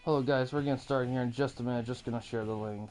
Hello guys, we're gonna start here in just a minute. Just gonna share the link.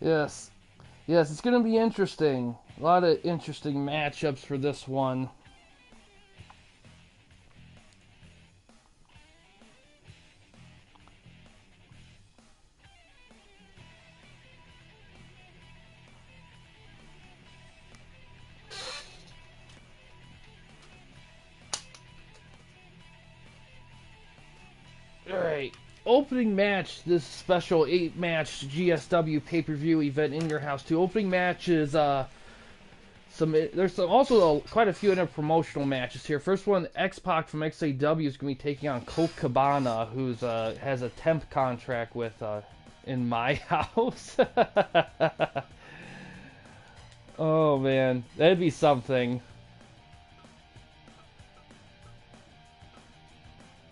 Yes, yes, it's gonna be interesting. A lot of interesting matchups for this one. Alright, opening match, this special 8-match GSW pay-per-view event in your house. Two opening matches, also quite a few other promotional matches here. First one, X-Pac from XAW is going to be taking on Colt Cabana, who's has a temp contract with in my house. Oh man, that'd be something.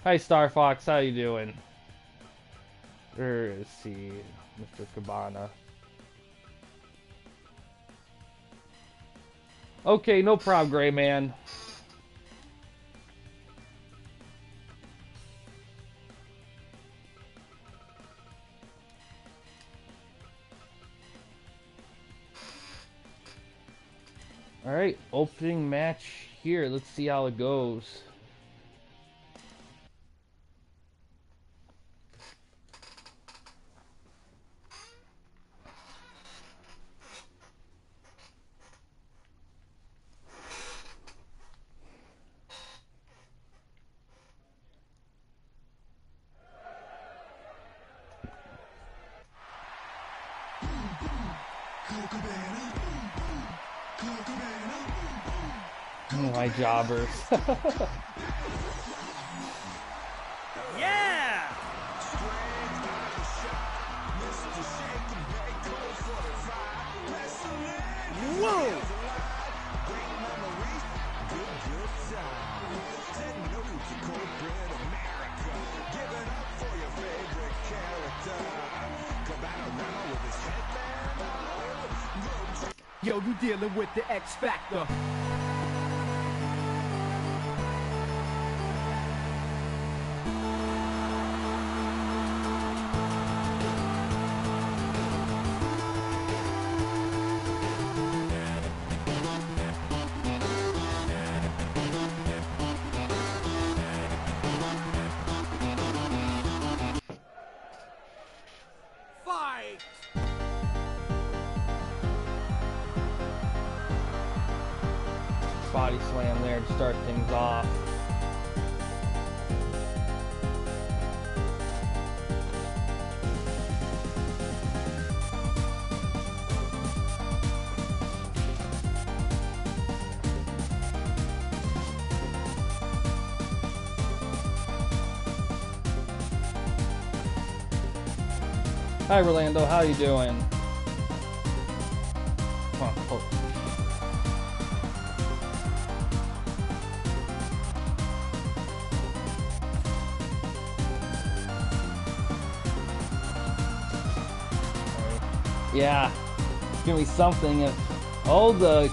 Hi Star Fox, how you doing? Let's see, Mr. Cabana. Okay, no problem, Gray Man. Alright, opening match here. Let's see how it goes. Oh, my jobbers. Yeah! Whoa! Yo, you dealing with the X Factor. Fight! Body slam there to start things off. Hi Rolando, how you doing? Come on, hold. Yeah, it's gonna be something if all the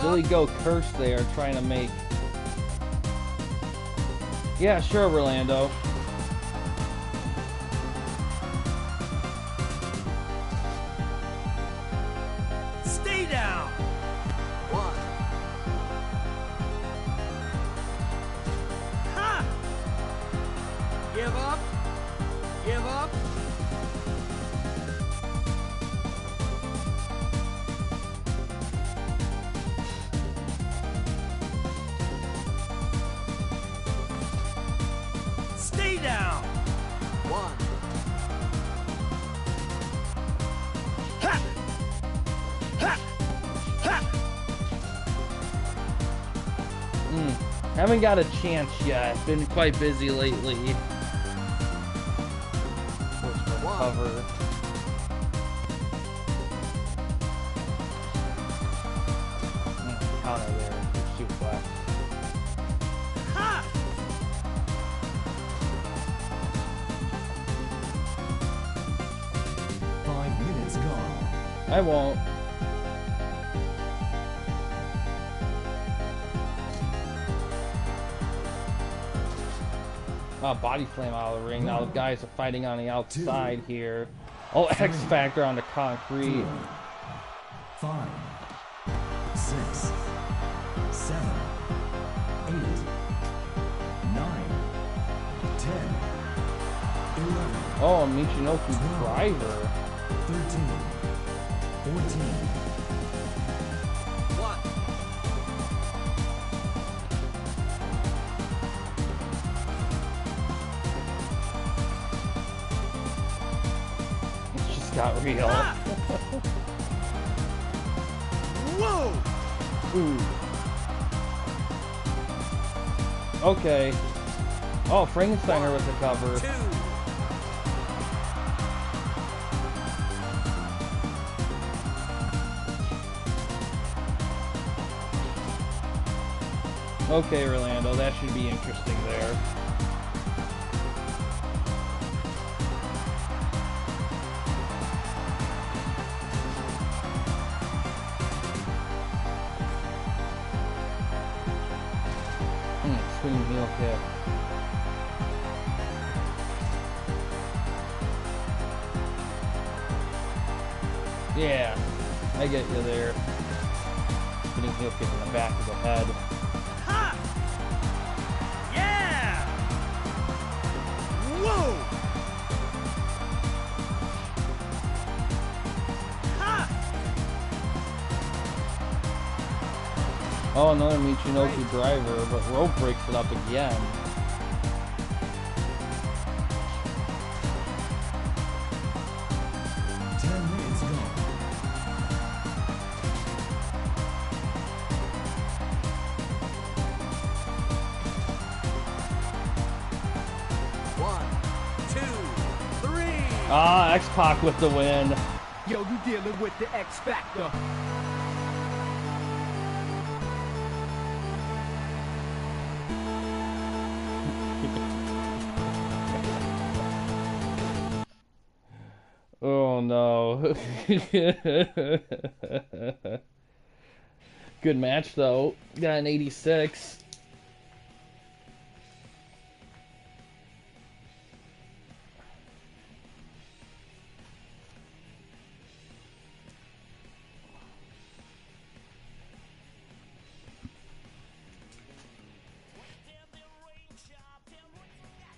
Billy Go curse they are trying to make. Yeah, sure, Rolando. Stay down! One. Ha! Give up! Give up! Haven't got a chance yet. Been quite busy lately. Cover. Counter there. Suplex. Ha! 5 minutes gone. I won't. Body slam out of the ring. Now the guys are fighting on the outside here. Oh, X Factor on the concrete. 5, 6, 7, 8, 9, 10, 11. Oh, Michinoku driver. 13, 14. 1. It just got real. Whoa! Ooh. Okay. Oh, Frankensteiner with the cover. 2. Okay, Orlando, that should be interesting there. Swing heel kick. Yeah, I get you there. Putting heel kick in the back of the head. Ha! Yeah! Whoa! Ha! Oh, another Michinoku driver, but rope breaks it up again. Ah, X-Pac with the win. Yo, you dealing with the X Factor. Oh no. Good match though. Got an 86.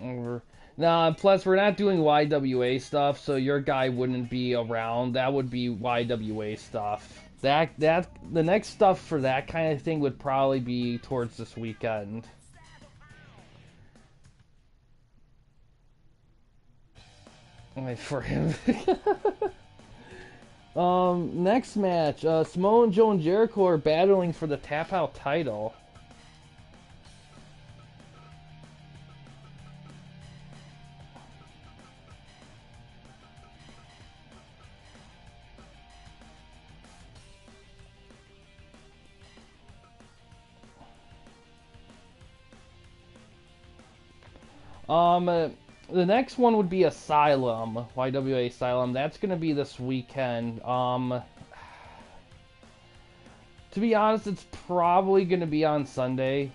Over. Nah, plus we're not doing YWA stuff, so your guy wouldn't be around. That would be YWA stuff. The next stuff for that kind of thing would probably be towards this weekend. Wait for him. Next match, Samoa Joe and Jericho are battling for the Tap Out title. The next one would be Asylum, YWA Asylum. That's gonna be this weekend. To be honest, it's probably gonna be on Sunday.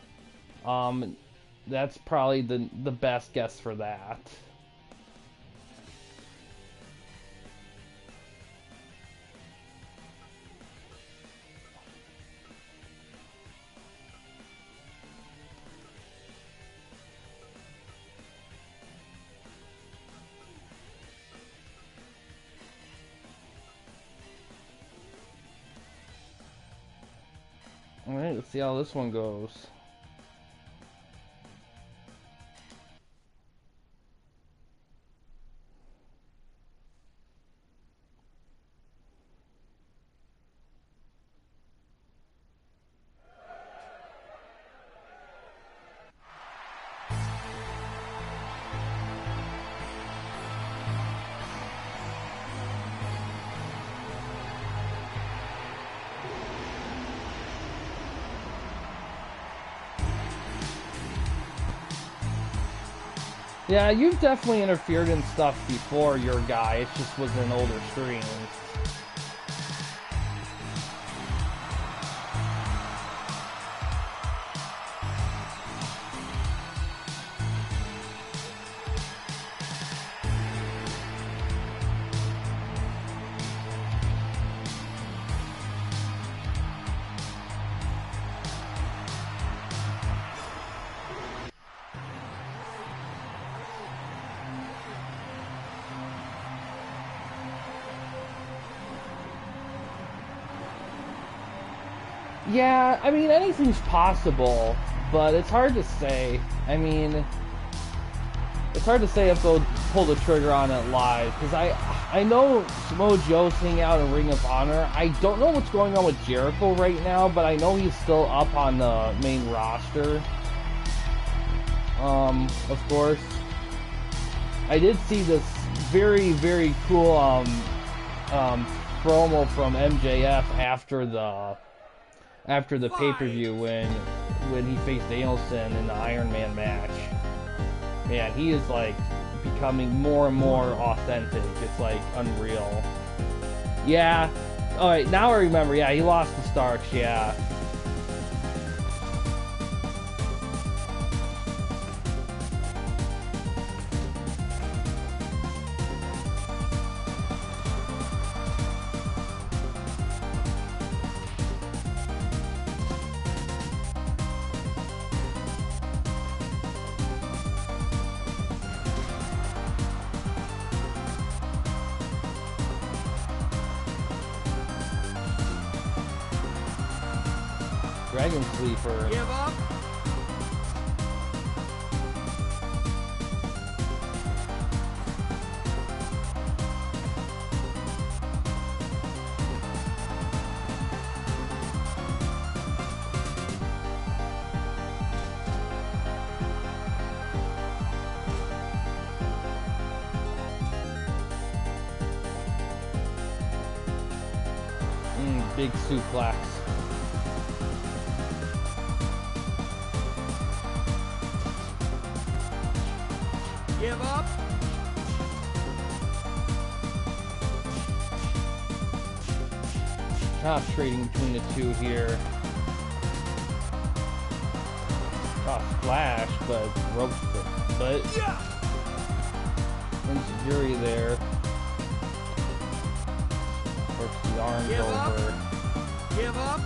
That's probably the best guess for that. Alright, let's see how this one goes. Yeah, you've definitely interfered in stuff before, your guy. It just was an older stream. Yeah, I mean, anything's possible, but it's hard to say. I mean, it's hard to say if they'll pull the trigger on it live, because I know Samoa Joe's hanging out in Ring of Honor. I don't know what's going on with Jericho right now, but I know he's still up on the main roster. Of course. I did see this very, very cool promo from MJF after the pay-per-view when he faced Danielson in the Iron Man match. Man, he is like becoming more and more authentic. It's like unreal. Yeah. Alright, now I remember. Yeah, he lost to Starks, yeah. Dragon Sleeper. Give up. Big suplex. Give up. Top trading between the two here. Oh, splash, but rope, but Enziguri there. Works the arms Give over. up. Give up.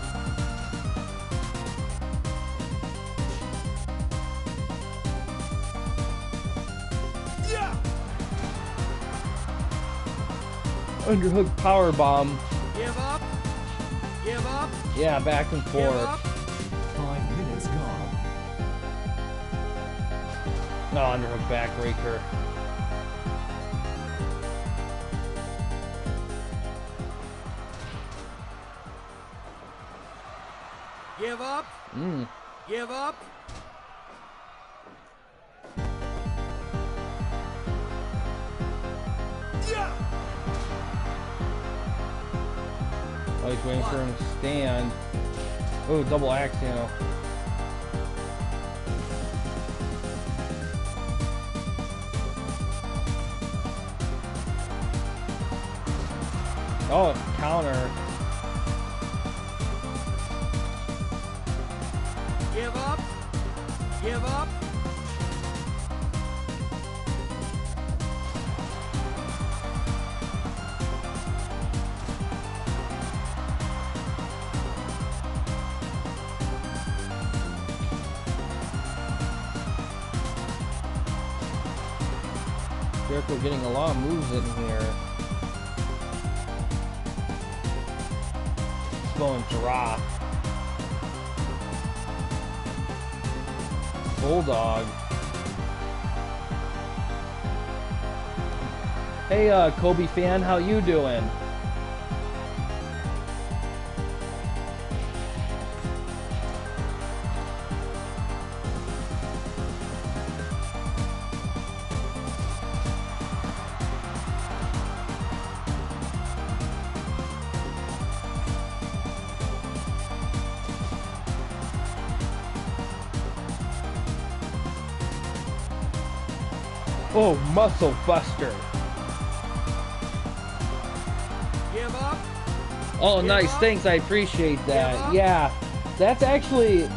Underhook power bomb. Give up. Give up. Yeah, back and Give forth. up. 5 minutes gone. No, underhook backbreaker. Give up. Give up. Oh, he's waiting for him to stand. Oh, double axe handle. Oh, counter. Give up. Give up. Jericho getting a lot of moves in here. Going drop. Bulldog. Hey, Kobe fan, how you doing? Oh, Muscle Buster. Give up. Oh, nice. Thanks. I appreciate that. Yeah, that's actually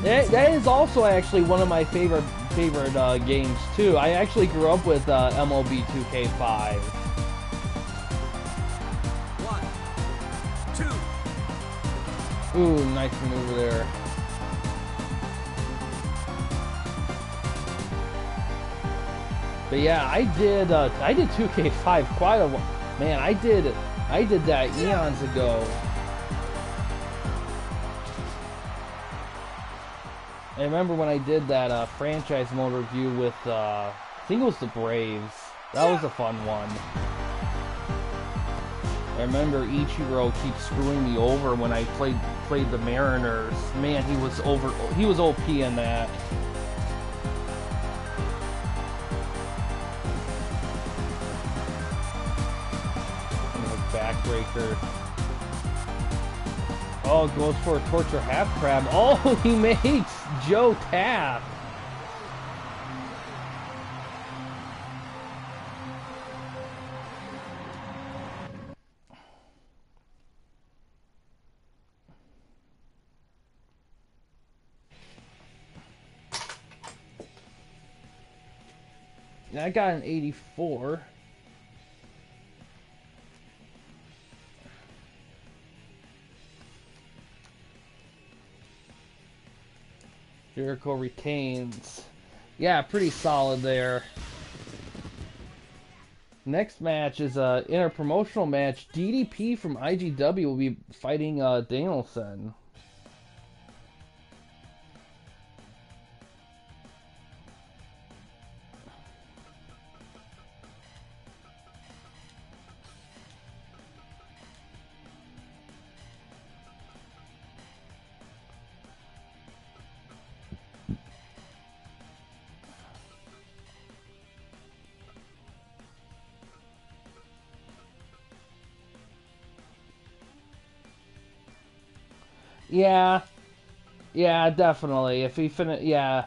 that is also actually one of my favorite games too. I actually grew up with MLB 2K5. 1, 2. Ooh, nice maneuver there. But yeah, I did 2K5 quite a while. Man, I did that eons ago. I remember when I did that franchise mode review with I think it was the Braves. That was a fun one. I remember Ichiro keeps screwing me over when I played the Mariners. Man, he was OP in that. Backbreaker. Oh, goes for a torture half crab. Oh, he makes Joe tap. I got an 84. Jericho retains. Yeah, pretty solid there. Next match is a interpromotional match. DDP from IGW will be fighting Danielson. Yeah, definitely. If he yeah,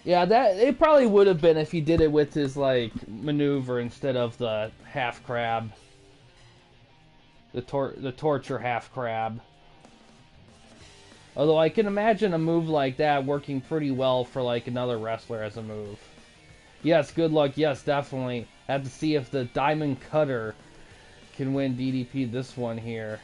that it probably would have been if he did it with his like maneuver instead of the half crab, the torture half crab. Although I can imagine a move like that working pretty well for like another wrestler as a move. Yes, good luck. Yes, definitely. Have to see if the Diamond Cutter can win DDP this one here.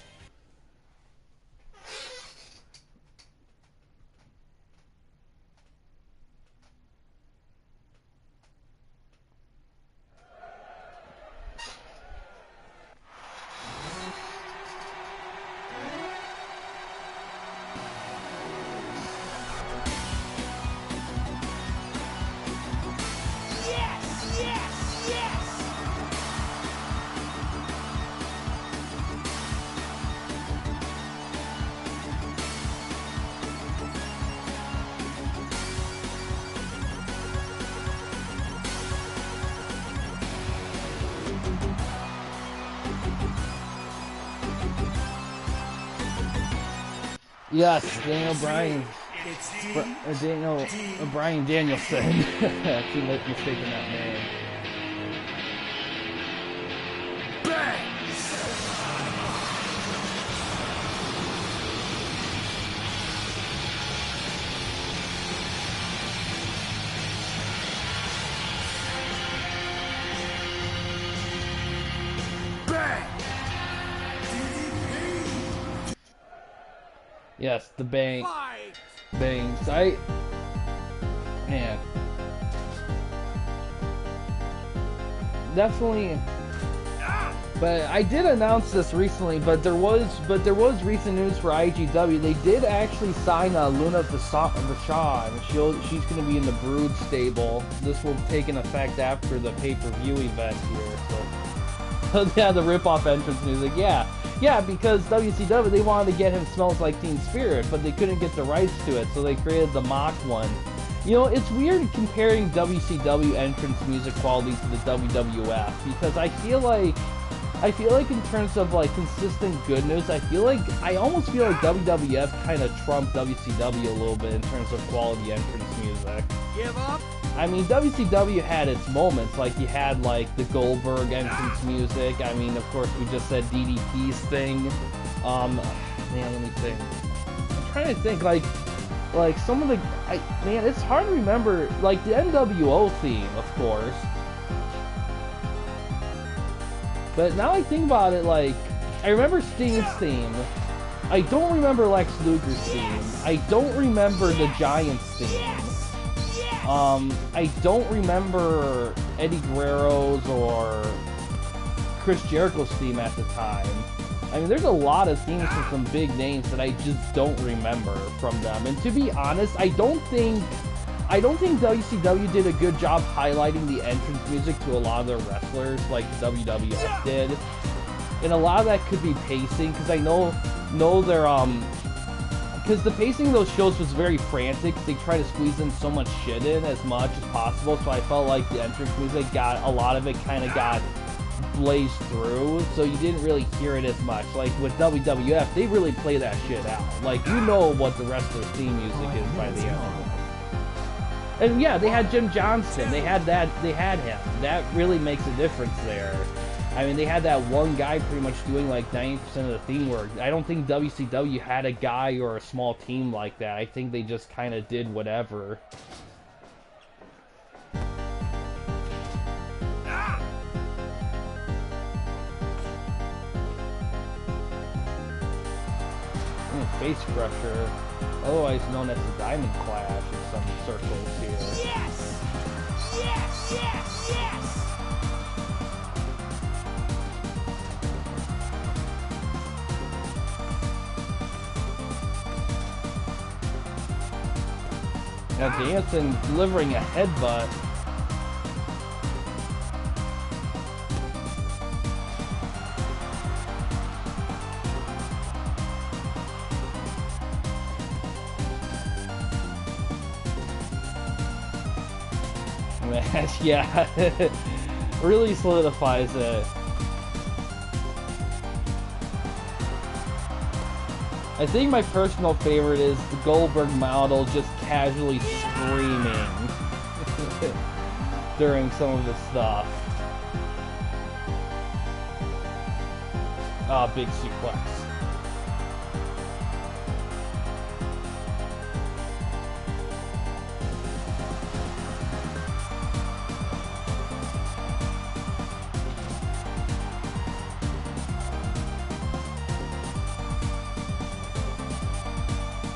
Yes, Daniel Bryan. Daniel Bryan Danielson. Too late mistaking that name. Yes, the bangs. Man. Definitely. But I did announce this recently, but there was recent news for IGW. They did actually sign Luna Vachon. She's going to be in the Brood stable. This will take an effect after the pay-per-view event here. So yeah, the rip-off entrance music. Yeah, because WCW, they wanted to get him Smells Like Teen Spirit, but they couldn't get the rights to it, so they created the mock one. You know, it's weird comparing WCW entrance music quality to the WWF, because I feel like in terms of like consistent goodness, I almost feel like WWF kind of trumped WCW a little bit in terms of quality entrance music. music. Give up? I mean, WCW had its moments, like you had like the Goldberg entrance music. I mean, of course, we just said DDP's thing. Man, let me think. I'm trying to think, like some of the, man, it's hard to remember, like the NWO theme, of course. But now I think about it, like, I remember Sting's theme. I don't remember Lex Luger's theme. I don't remember the Giants theme. I don't remember Eddie Guerrero's or Chris Jericho's theme at the time. I mean, there's a lot of themes from some big names that I just don't remember from them. And to be honest, I don't think WCW did a good job highlighting the entrance music to a lot of their wrestlers like WWF did. And a lot of that could be pacing, because I know their because the pacing of those shows was very frantic. They try to squeeze in so much shit in as much as possible, so I felt like the entrance music got, a lot of it kind of got blazed through, so you didn't really hear it as much. Like with WWF, they really play that shit out. Like, you know what the wrestler's theme music is by the end of it. And yeah, they had Jim Johnston. They had him. That really makes a difference there. I mean, they had that one guy pretty much doing like 90% of the theme work. I don't think WCW had a guy or a small team like that. I think they just kind of did whatever. Face Crusher, otherwise known as the Diamond Clash in some circles here. Yes! Yes! Yes! Yes! Now Danielson delivering a headbutt. Yeah, really solidifies it. I think my personal favorite is the Goldberg model just casually screaming during some of the stuff. Ah, big suplex.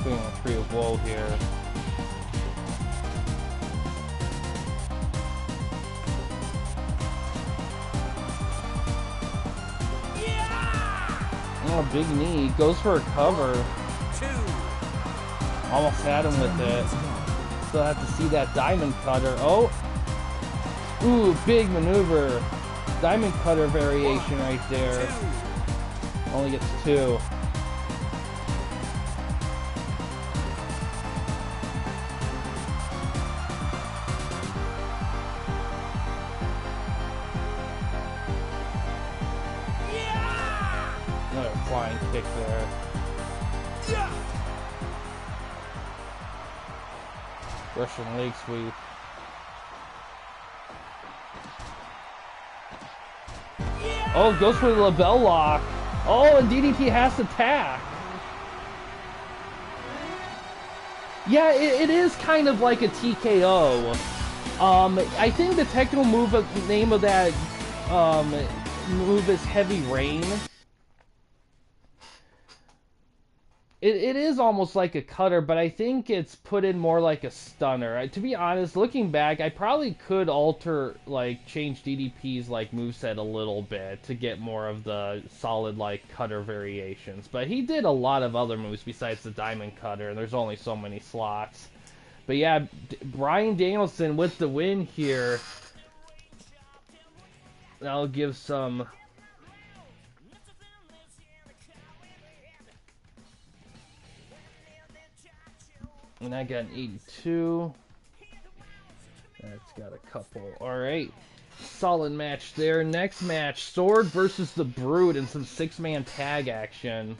Doing a tree of woe here. Oh, big knee. Goes for a cover. Almost had him with it. Still have to see that diamond cutter. Oh! Ooh, big maneuver. Diamond cutter variation right there. Only gets 2. Another flying kick there. Russian leg sweep. Oh, goes for the label lock. Oh, and DDP has to tack. Yeah, it is kind of like a TKO. I think the technical name of that move is Heavy Rain. It is almost like a cutter, but I think it's put in more like a stunner. To be honest, looking back, I probably could alter, like, change DDP's, like, moveset a little bit to get more of the solid, like, cutter variations. But he did a lot of other moves besides the diamond cutter, and there's only so many slots. But yeah, Bryan Danielson with the win here. That'll give some... And I got an 82. That's got a couple. Alright. Solid match there. Next match, Sword versus the Brood in some 6-man tag action.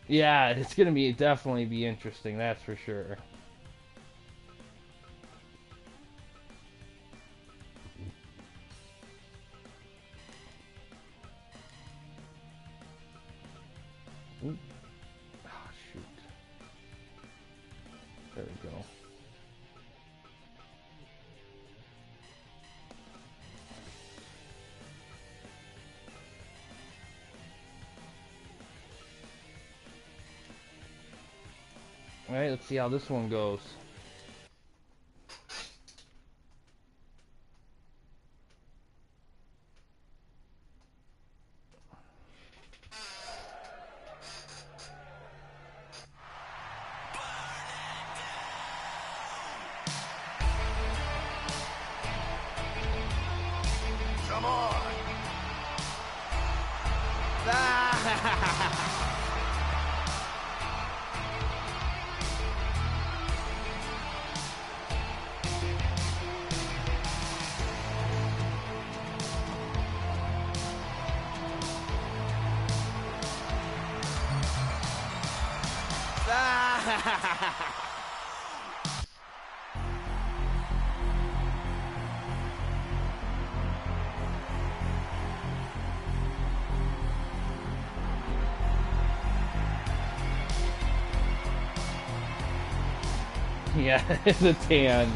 Yeah, it's gonna be definitely be interesting, that's for sure. Ooh. Ah, shoot. There we go. Alright, let's see how this one goes. Come on. Yeah, the tan.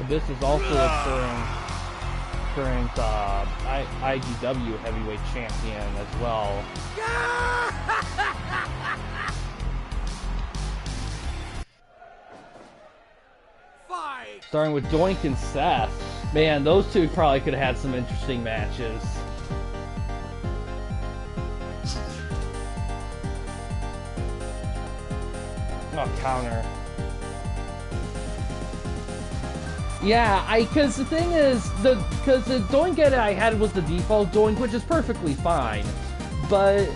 This is also a current IGW heavyweight champion as well. Fight! Starting with Doink and Seth. Man, those two probably could have had some interesting matches. Oh, counter. Yeah, because the thing is, because the Doink edit I had was the default Doink, which is perfectly fine, but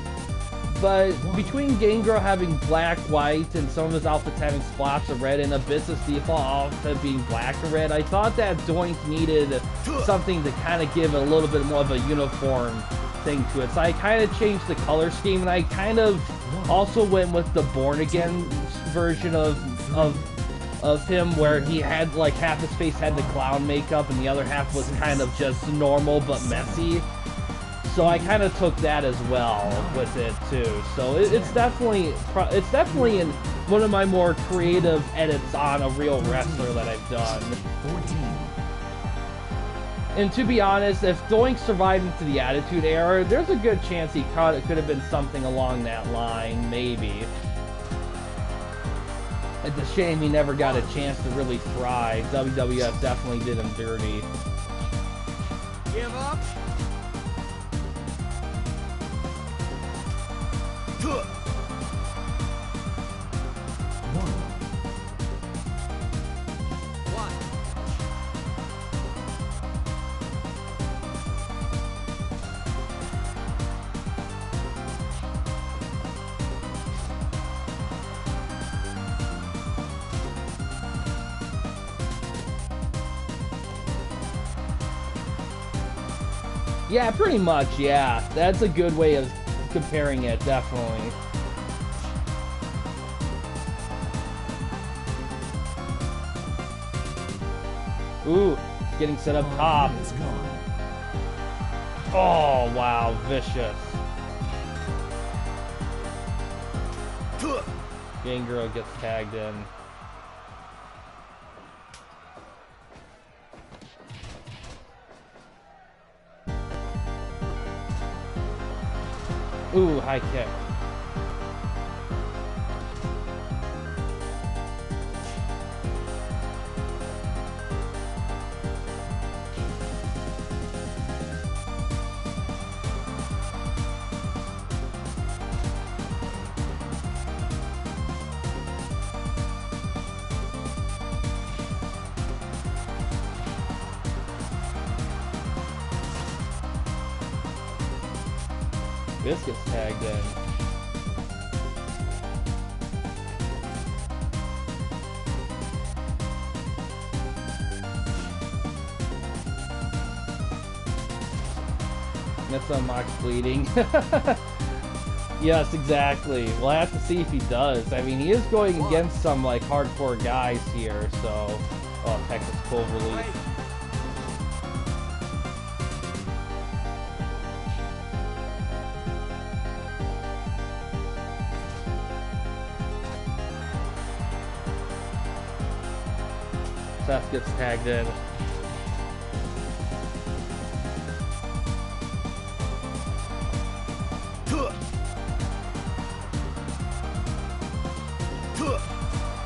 between Gangrel having black, white, and some of his outfits having splotches of red, and Abyss's default outfit being black and red, I thought that Doink needed something to kind of give a little bit more of a uniform thing to it. So I kind of changed the color scheme, and I kind of also went with the Born Again version of him, where he had like half his face had the clown makeup and the other half was kind of just normal but messy. So I kind of took that as well with it too. So it's definitely in one of my more creative edits on a real wrestler that I've done. 14. And to be honest, if Doink survived into the Attitude Era, there's a good chance he could have been something along that line, maybe. It's a shame he never got a chance to really thrive. WWF definitely did him dirty. Give up. One. Yeah, pretty much, yeah. That's a good way of comparing it, definitely. Ooh, getting set up top. It's gone. Oh, wow, vicious. Gangrel gets tagged in. Ooh, high kick. Abyss gets tagged in. That's unlocks bleeding. Yes, exactly. We'll have to see if he does. I mean, he is going against some, like, hardcore guys here, so... Oh, Texas full release. Seth gets tagged in.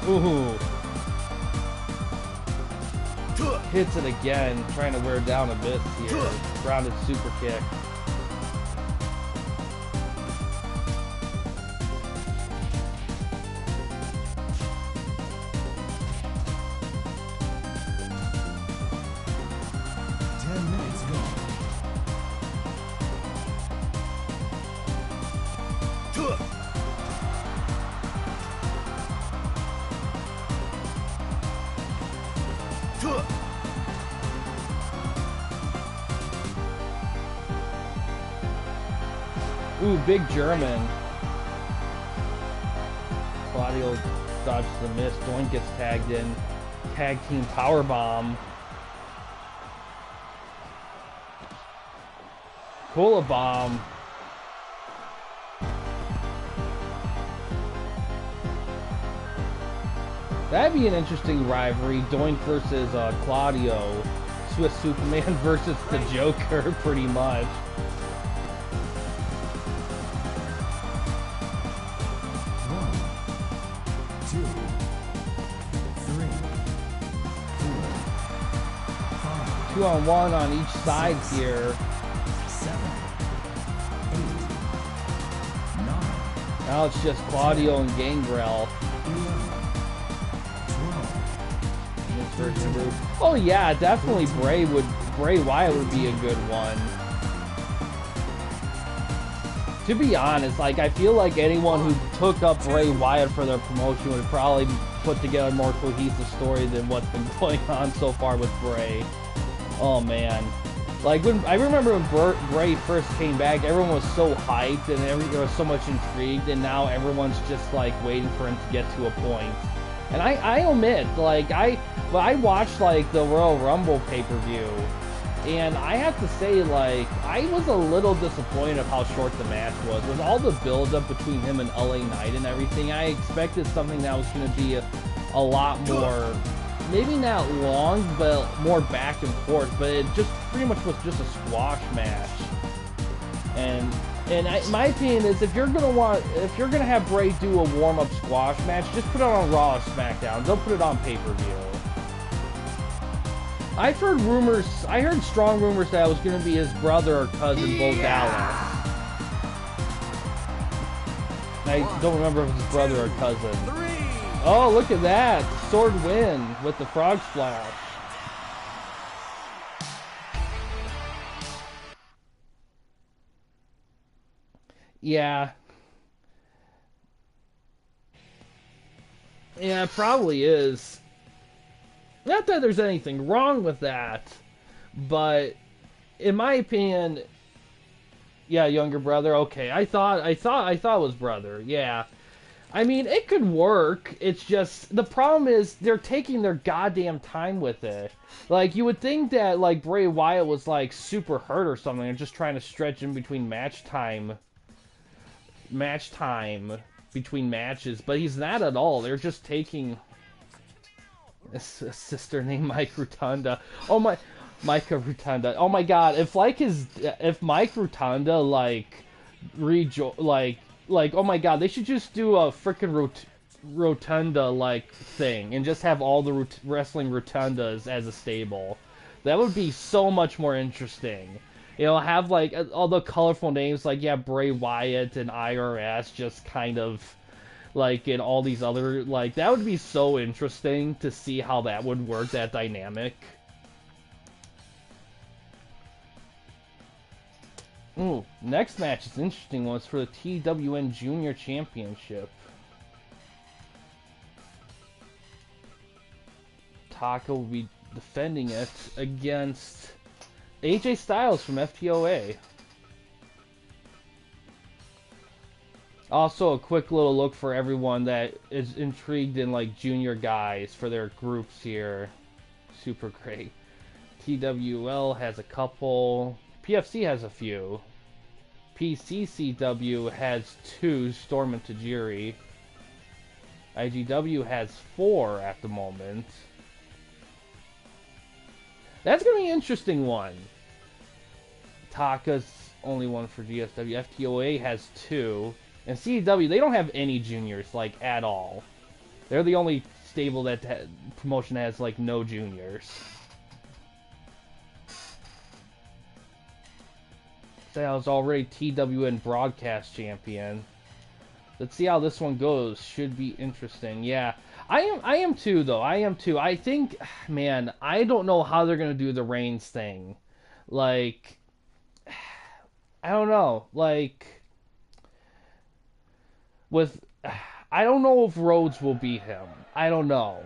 Ooh. Hits it again, trying to wear down Abyss here. Grounded super kick. Ooh, big German. Claudio dodges the miss. Doink gets tagged in. Tag team powerbomb. Cola bomb. That'd be an interesting rivalry. Doink versus Claudio. Swiss Superman versus the Joker, pretty much. Two on one on each side here. 7, 8, 9. Now it's just Claudio and Gangrel. 11, 12. Oh yeah, definitely Bray Wyatt would be a good one. To be honest, like I feel like anyone who took up Bray Wyatt for their promotion would probably put together a more cohesive story than what's been going on so far with Bray. Oh man, like I remember when Bray first came back, everyone was so hyped and there was so much intrigued, and now everyone's just like waiting for him to get to a point. And I admit, like I watched like the Royal Rumble pay-per-view, and I have to say, like I was a little disappointed of how short the match was. With all the build-up between him and LA Knight and everything, I expected something that was going to be a lot more. Maybe not long, but more back and forth. But it just pretty much was just a squash match. And my opinion is, if you're gonna have Bray do a warm-up squash match, just put it on Raw or SmackDown. Don't put it on pay-per-view. I heard strong rumors that it was gonna be his brother or cousin, Bo Dallas. I don't remember if it was his brother or cousin. Oh, look at that! Sword win with the frog splash. Yeah. Yeah, it probably is. Not that there's anything wrong with that, but in my opinion, yeah, younger brother. Okay, I thought it was brother. Yeah. I mean, it could work. It's just, the problem is they're taking their goddamn time with it. Like, you would think that, like, Bray Wyatt was, like, super hurt or something and just trying to stretch in between match time between matches, but he's not at all. They're just taking a sister named Mike Rotunda. Oh my, Micah Rotunda. Oh my god, if Mike Rotunda, like, like, oh my god, they should just do a freaking Rotunda-like thing and just have all the wrestling Rotundas as a stable. That would be so much more interesting. You know, have, like, all the colorful names, like, yeah, Bray Wyatt and IRS, just kind of, like, and all these other, like, that would be so interesting to see how that would work, that dynamic. Ooh, next match is an interesting one. It's for the TWN Junior Championship. Taka will be defending it against AJ Styles from FTOA. Also, a quick little look for everyone that is intrigued in like junior guys for their groups here. Super great. TWL has a couple. PFC has a few. PCCW has 2, Storm and Tajiri. IGW has 4 at the moment. That's going to be an interesting one. Taka's only one for GSW. FTOA has 2. And CW, they don't have any juniors, like, at all. They're the only stable that promotion has, like, no juniors. Styles already TWN broadcast champion. Let's see how this one goes. Should be interesting. Yeah, I am too, though. I am too. I think, man, I don't know how they're gonna do the Reigns thing. Like, I don't know. Like, I don't know if Rhodes will beat him. I don't know.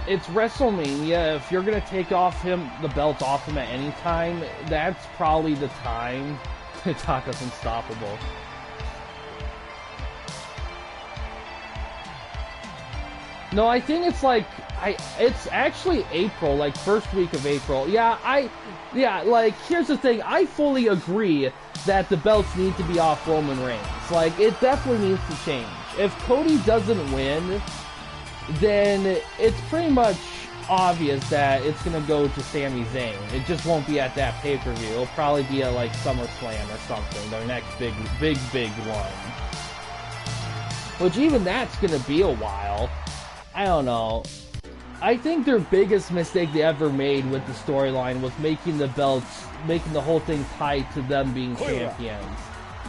It's WrestleMania. If you're gonna take the belt off him at any time, that's probably the time. Taka's unstoppable. No, I think it's like it's actually April, like first week of April. Yeah, like here's the thing. I fully agree that the belts need to be off Roman Reigns. Like it definitely needs to change. If Cody doesn't win, then it's pretty much obvious that it's gonna go to Sami Zayn. It just won't be at that pay-per-view. It'll probably be at like SummerSlam or something, their next big one. Which even that's gonna be a while. I don't know. I think their biggest mistake they ever made with the storyline was making the whole thing tied to them being champions.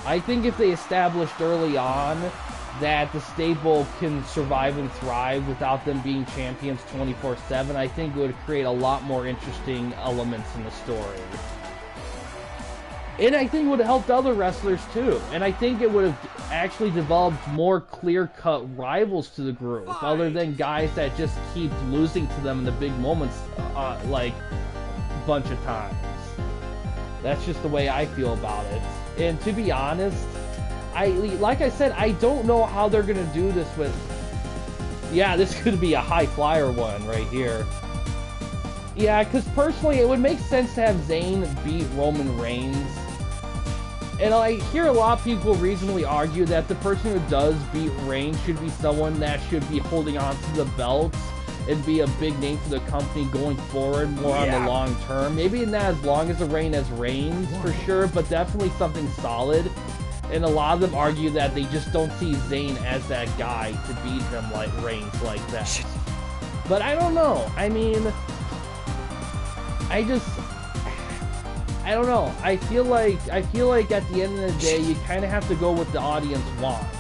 I think if they established early on that the stable can survive and thrive without them being champions 24/7, I think it would create a lot more interesting elements in the story. And I think it would have helped other wrestlers too. And I think it would have actually developed more clear-cut rivals to the group, other than guys that just keep losing to them in the big moments, like, a bunch of times. That's just the way I feel about it. And to be honest, like I said, I don't know how they're going to do this with... Yeah, this could be a high-flyer one right here. Yeah, because personally, it would make sense to have Zayn beat Roman Reigns. And I hear a lot of people reasonably argue that the person who does beat Reigns should be someone that should be holding on to the belts and be a big name for the company going forward, more on the long term. Maybe not as long as a reign as Reigns, for sure, but definitely something solid. And a lot of them argue that they just don't see Zayn as that guy to beat him like Reigns like that. But I don't know. I mean, I don't know. I feel like at the end of the day, you kind of have to go with the audience wants.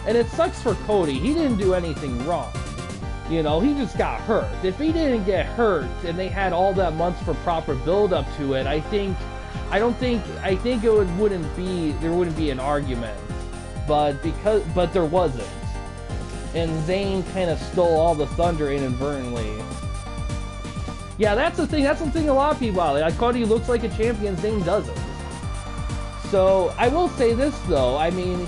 And it sucks for Cody. He didn't do anything wrong. You know, he just got hurt. If he didn't get hurt and they had all that months for proper build up to it, I think there wouldn't be an argument. But there wasn't. And Zayn kind of stole all the thunder inadvertently. Yeah, that's the thing. That's something a lot of people out there. Like, Cody looks like a champion, Zayn doesn't. So, I will say this, though. I mean,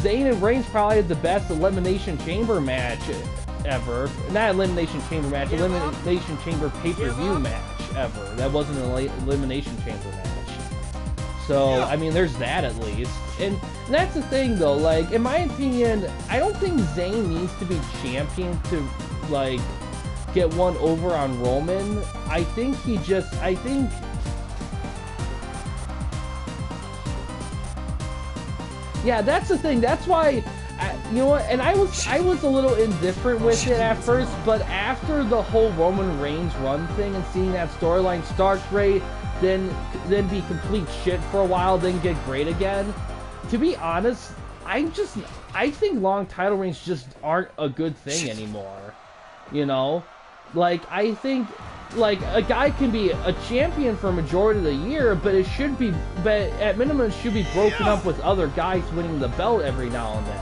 Zayn and Reigns probably had the best Elimination Chamber match ever. Not Elimination Chamber match, Elimination Chamber pay-per-view match ever. That wasn't an Elimination Chamber match. So, I mean, there's that at least. And that's the thing, though. Like, in my opinion, I don't think Zayn needs to be champion to, like, get one over on Roman. Yeah, that's the thing. That's why, you know what? And I was a little indifferent with it at first, but after the whole Roman Reigns run thing and seeing that storyline start great, then be complete shit for a while, then get great again. To be honest, I think long title reigns just aren't a good thing anymore. You know? Like, I think, like, a guy can be a champion for a majority of the year, but at minimum, it should be broken up with other guys winning the belt every now and then.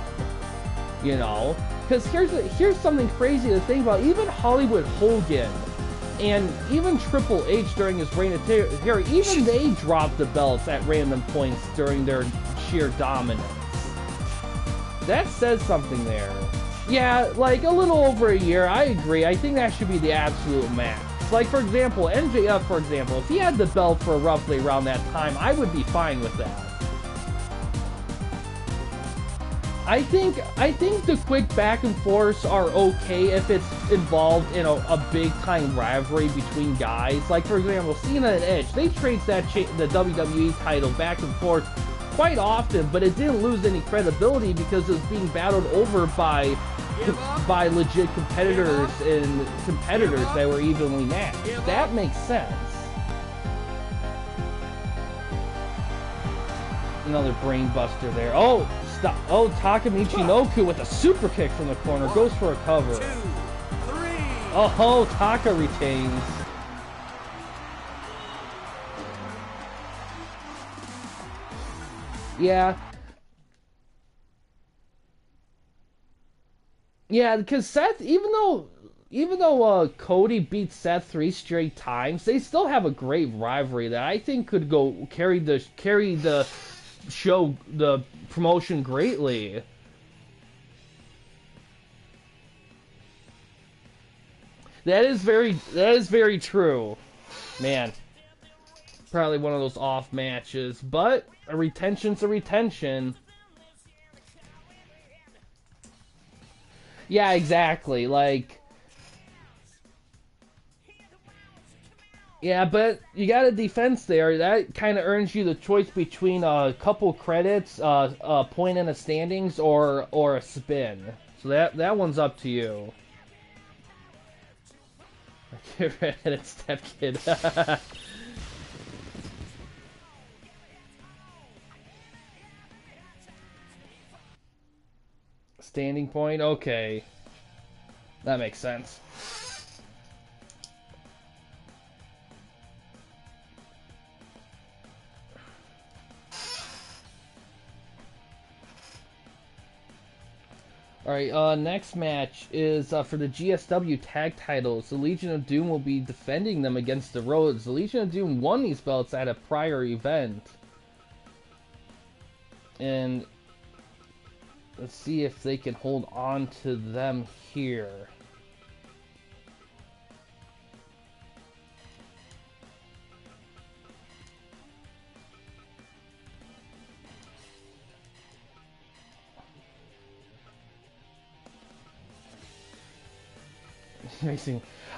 You know? Because here's something crazy to think about. Even Hollywood Hogan and even Triple H during his reign of terror, even they dropped the belts at random points during their sheer dominance. That says something there. Yeah, like a little over a year, I agree. I think that should be the absolute max. Like, for example, MJF, for example, if he had the belt for roughly around that time, I would be fine with that. I think the quick back and forths are okay if it's involved in a big time rivalry between guys. Like, for example, Cena and Edge, they trade the WWE title back and forth quite often, but it didn't lose any credibility because it was being battled over by legit competitors and competitors that were evenly matched. That makes sense. Another brain buster there. Oh, stop. Oh, Taka Michinoku with a super kick from the corner. Goes for a cover. 2, 3. Oh, Taka retains. Yeah. Yeah, because Seth, even though Cody beat Seth 3 straight times, they still have a great rivalry that I think could go carry the show, the promotion greatly. That is very true. Man, probably one of those off matches, but a retention's a retention. Yeah, exactly. Like, yeah, but you got a defense there. That kind of earns you the choice between a couple credits, a point in the standings, or a spin. So that one's up to you. Get rid of Step Kid. Standing point? Okay. That makes sense. Alright, next match is for the GSW tag titles. The Legion of Doom will be defending them against the Rhodes. The Legion of Doom won these belts at a prior event. And let's see if they can hold on to them here.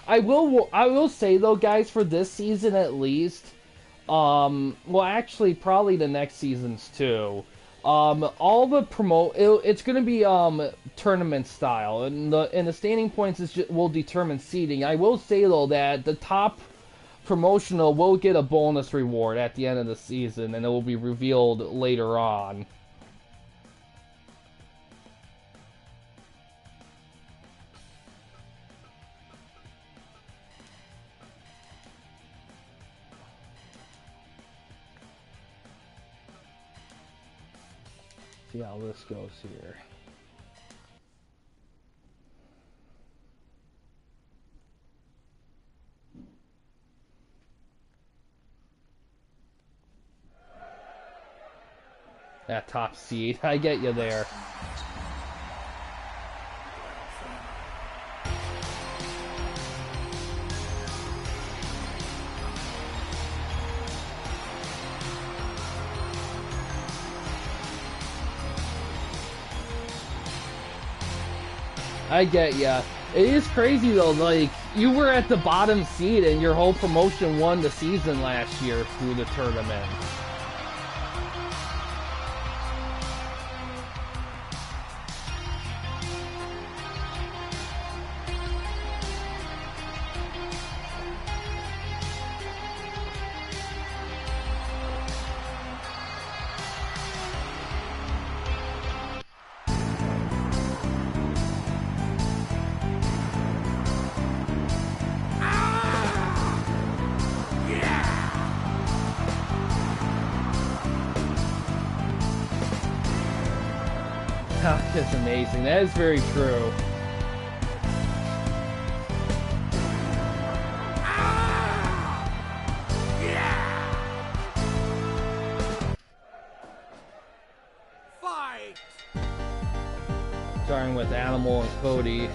I will say though, guys, for this season at least, well, actually, probably the next seasons too. All the it's gonna be tournament style, and the standing points will determine seeding. I will say though that the top promotional will get a bonus reward at the end of the season, and it will be revealed later on. See how this goes here. That top seed, I get you there. I get ya. It is crazy though, like, you were at the bottom seed and your whole promotion won the season last year through the tournament. is amazing. That is very true. Starting with Animal and Cody.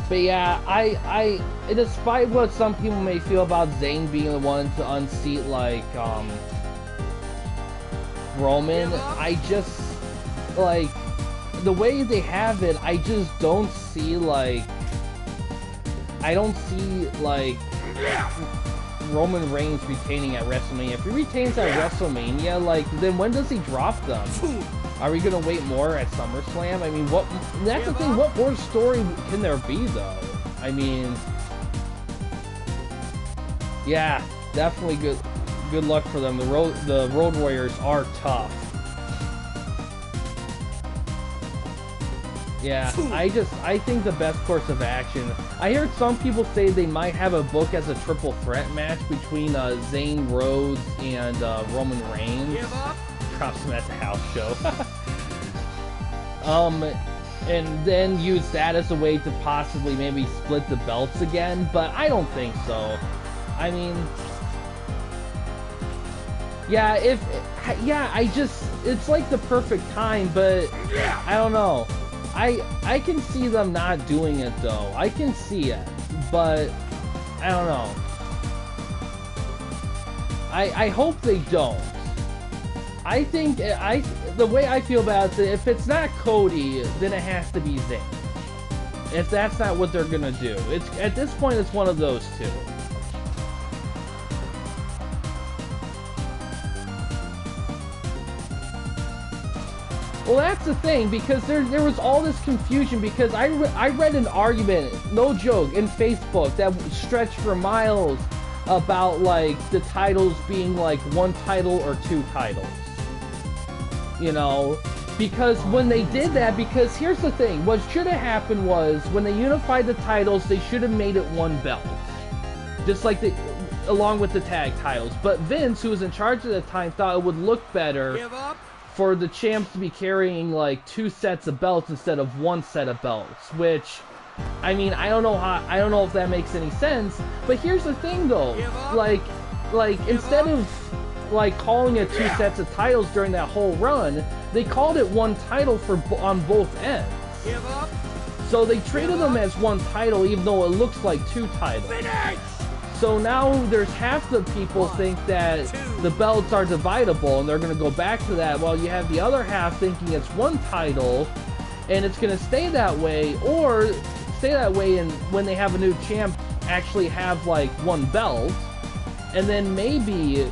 But yeah, I despite what some people may feel about Zayn being the one to unseat like Roman, I just like the way they have it, I just don't see like Roman Reigns retaining at WrestleMania. If he retains at WrestleMania, like then when does he drop them? Are we gonna wait more at SummerSlam? I mean, what? That's the thing. What more story can there be, though? I mean, yeah, definitely good luck for them. The Road Warriors are tough. Yeah, I think the best course of action. I heard some people say they might have a book as a triple threat match between Zayn, Rhodes, and Roman Reigns. Drops them at the house show. And then use that as a way to possibly maybe split the belts again, but I don't think so. I mean, yeah, it's like the perfect time, but I don't know. I can see them not doing it though. I can see it, but I don't know. I hope they don't. I think the way I feel about it, if it's not Cody, then it has to be Zayn. If that's not what they're gonna do, it's at this point it's one of those two. Well, that's the thing, because there was all this confusion, because I read an argument, no joke, in Facebook that stretched for miles about like the titles being like one title or two titles. You know, because when they did that, because here's the thing, what should have happened was when they unified the titles, they should have made it one belt, just like along with the tag titles. But Vince, who was in charge at the time, thought it would look better for the champs to be carrying like two sets of belts instead of one set of belts, which, I mean, I don't know if that makes any sense. But here's the thing though, like instead of like calling it two sets of titles during that whole run, they called it one title on both ends. So they treated them as one title even though it looks like two titles. So now there's half the people think that the belts are dividable and they're going to go back to that, while you have the other half thinking it's one title and it's going to stay that way, or stay that way and when they have a new champ actually have like one belt, and then maybe,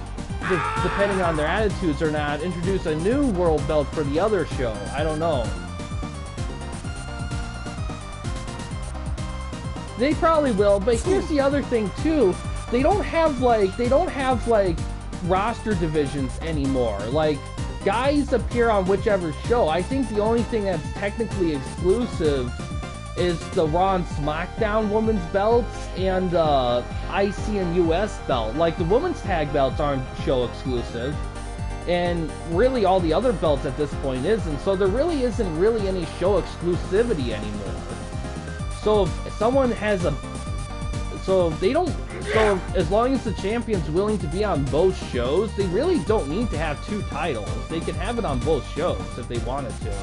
depending on their attitudes or not, introduce a new world belt for the other show. I don't know. They probably will, but here's the other thing too. They don't have like roster divisions anymore. Like, guys appear on whichever show. I think the only thing that's technically exclusive is the Raw and SmackDown women's belts and IC and US belt. Like, the women's tag belts aren't show exclusive, and really all the other belts at this point isn't. So there really isn't really any show exclusivity anymore. So if someone has so as long as the champion's willing to be on both shows, they really don't need to have two titles. They can have it on both shows if they wanted to.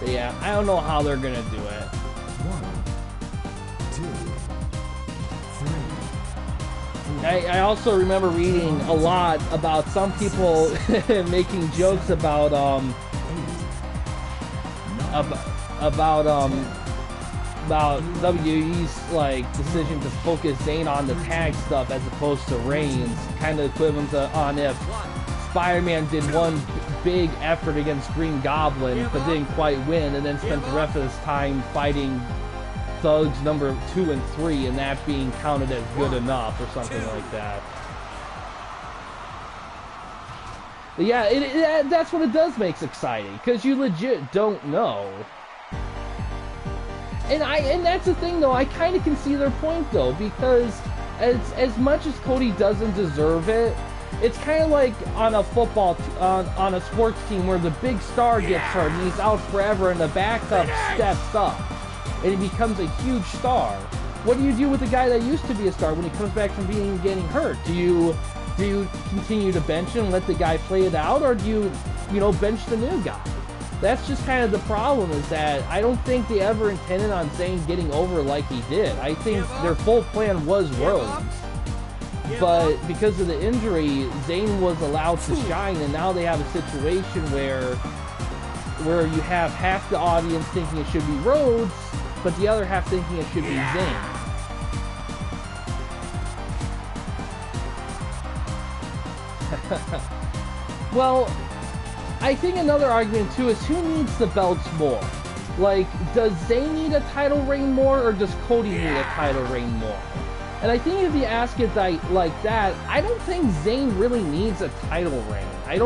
But yeah, I don't know how they're gonna do it. 1, 2, 3. I also remember reading a lot about some people making jokes about WWE's like decision to focus Zayn on the tag stuff as opposed to Reigns, kind of equivalent to on if Spider-Man did one big effort against Green Goblin but didn't quite win, and then spent the rest of his time fighting thugs number 2 and 3, and that being counted as good enough or something like that. But yeah, that's what it does makes exciting, because you legit don't know. And that's the thing though, I kind of can see their point though, because as much as Cody doesn't deserve it, it's kind of like on a football, on a sports team where the big star gets hurt and he's out forever and the backup steps up and he becomes a huge star. What do you do with the guy that used to be a star when he comes back from getting hurt? Do you continue to bench him and let the guy play it out, or do you bench the new guy? That's just kind of the problem, is that I don't think they ever intended on Zayn getting over like he did. I think their full plan was Rhodes. But because of the injury, Zayn was allowed to shine, and now they have a situation where you have half the audience thinking it should be Rhodes, but the other half thinking it should be Zayn. Well, I think another argument too is who needs the belts more? Like, does Zayn need a title reign more, or does Cody need a title reign more? And I think if you ask it like that, I don't think Zayn really needs a title reign. I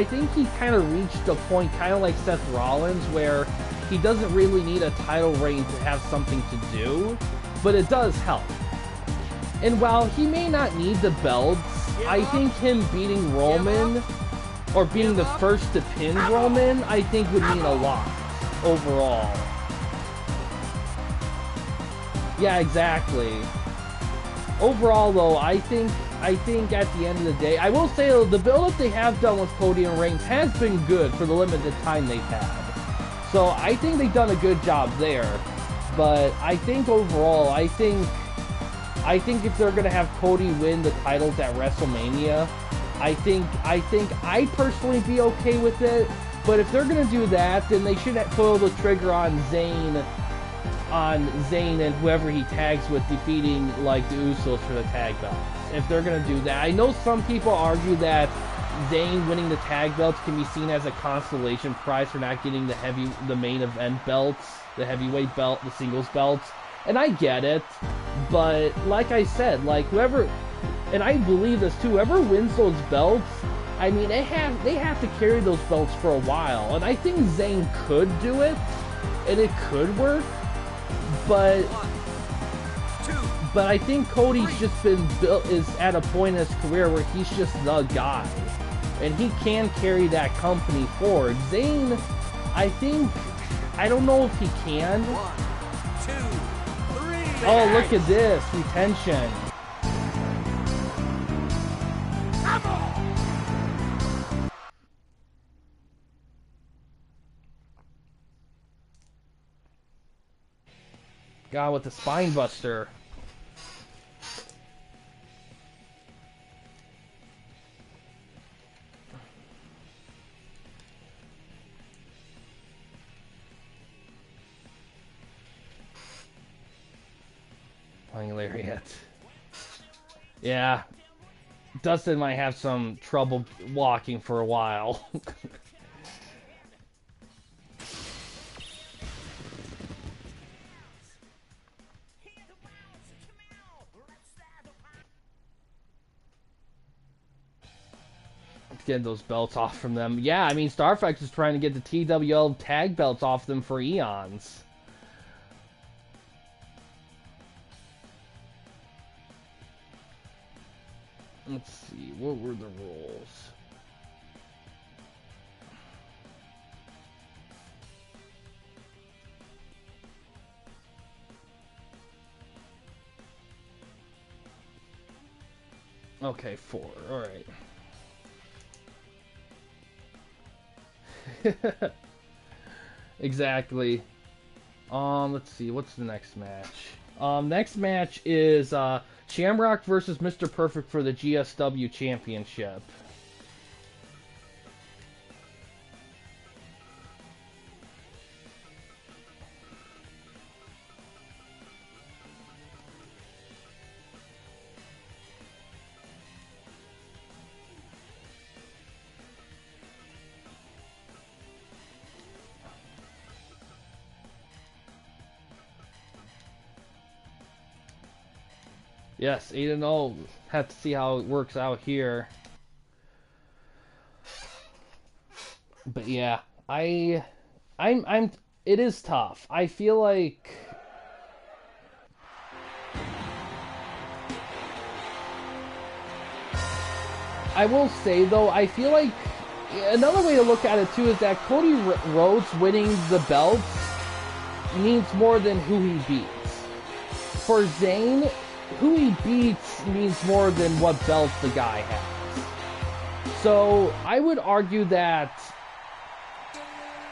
think he kind of reached a point, kind of like Seth Rollins, where he doesn't really need a title reign to have something to do, but it does help. And while he may not need the belts, I think him beating Roman, or being the first to pin Roman, I think would mean a lot overall. Yeah, exactly. Overall, though, I think at the end of the day, I will say the build-up they have done with Cody and Reigns has been good for the limited time they've had. So I think they've done a good job there. But I think overall, I think if they're gonna have Cody win the titles at WrestleMania, I think I'd personally be okay with it. But if they're gonna do that, then they should pull the trigger on Zayn and whoever he tags with, defeating like the Usos for the tag belts. If they're gonna do that, I know some people argue that Zayn winning the tag belts can be seen as a consolation prize for not getting the main event belts, the heavyweight belt, the singles belts, and I get it. But like I said, like whoever, and I believe this too, whoever wins those belts, I mean, they have to carry those belts for a while, and I think Zayn could do it, and it could work. But I think Cody's just is at a point in his career where he's just the guy, and he can carry that company forward. Zayn, I don't know if he can. 1, 2, 3. Oh, look at this retention. Come on. God, with the spine buster. Playing lariat. Yeah. Dustin might have some trouble walking for a while. Get those belts off from them. Yeah, I mean, Starflex is trying to get the TWL tag belts off them for eons. Let's see, what were the rules? Okay, 4, alright. Exactly. Let's see, what's the next match? Next match is Shamrock versus Mr. Perfect for the GSW Championship. Yes, 8-0. Have to see how it works out here. But yeah, it is tough. I feel like I will say though, I feel like another way to look at it too is that Cody Rhodes winning the belts means more than who he beats. For Zayn, who he beats means more than what belts the guy has. So I would argue that,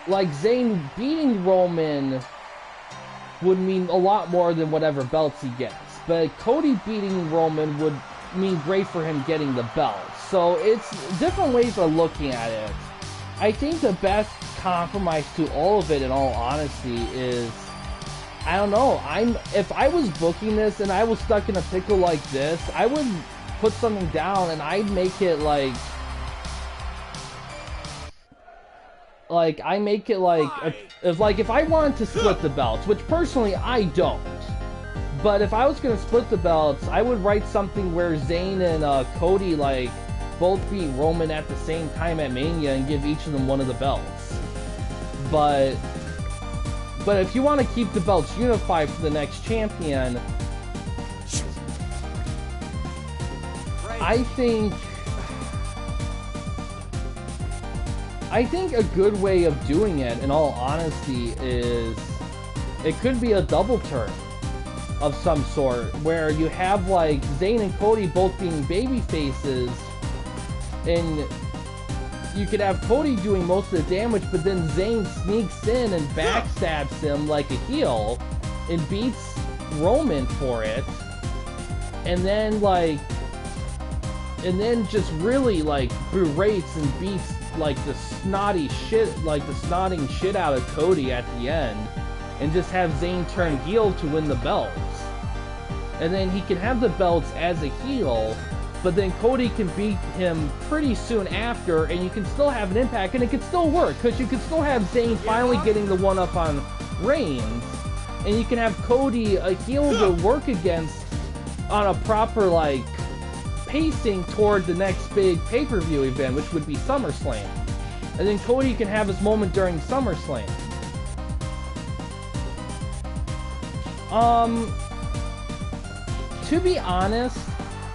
like, Zayn beating Roman would mean a lot more than whatever belts he gets. But Cody beating Roman would mean great for him getting the belt. So it's different ways of looking at it. I think the best compromise to all of it, in all honesty, is, I don't know, if I was booking this and I was stuck in a pickle like this, I would put something down and I'd make it like if I wanted to split the belts, which personally I don't. But if I was going to split the belts, I would write something where Zayn and Cody, like, both beat Roman at the same time at Mania and give each of them one of the belts. But if you want to keep the belts unified for the next champion, I think a good way of doing it, in all honesty, is it could be a double turn of some sort, where you have like Zayn and Cody both being baby faces, and you could have Cody doing most of the damage, but then Zayn sneaks in and backstabs him like a heel and beats Roman for it, and then just really like berates and beats like the snotting shit out of Cody at the end, and just have Zayn turn heel to win the belts. And then he can have the belts as a heel, but then Cody can beat him pretty soon after, and you can still have an impact, and it can still work, because you can still have Zayn finally getting the one-up on Reigns, and you can have Cody a heel to work against on a proper, like, pacing toward the next big pay-per-view event, which would be SummerSlam. And then Cody can have his moment during SummerSlam. To be honest,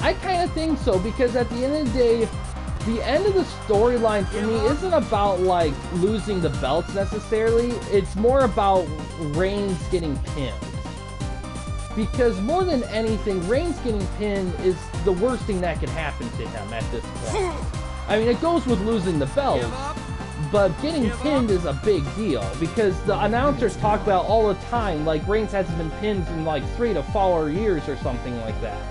I kind of think so, because at the end of the day, the end of the storyline for me isn't about, like, losing the belts necessarily. It's more about Reigns getting pinned. Because more than anything, Reigns getting pinned is the worst thing that could happen to him at this point. I mean, it goes with losing the belts, but getting pinned is a big deal, because the announcers talk about all the time, like, Reigns hasn't been pinned in like 3 to 4 years or something like that.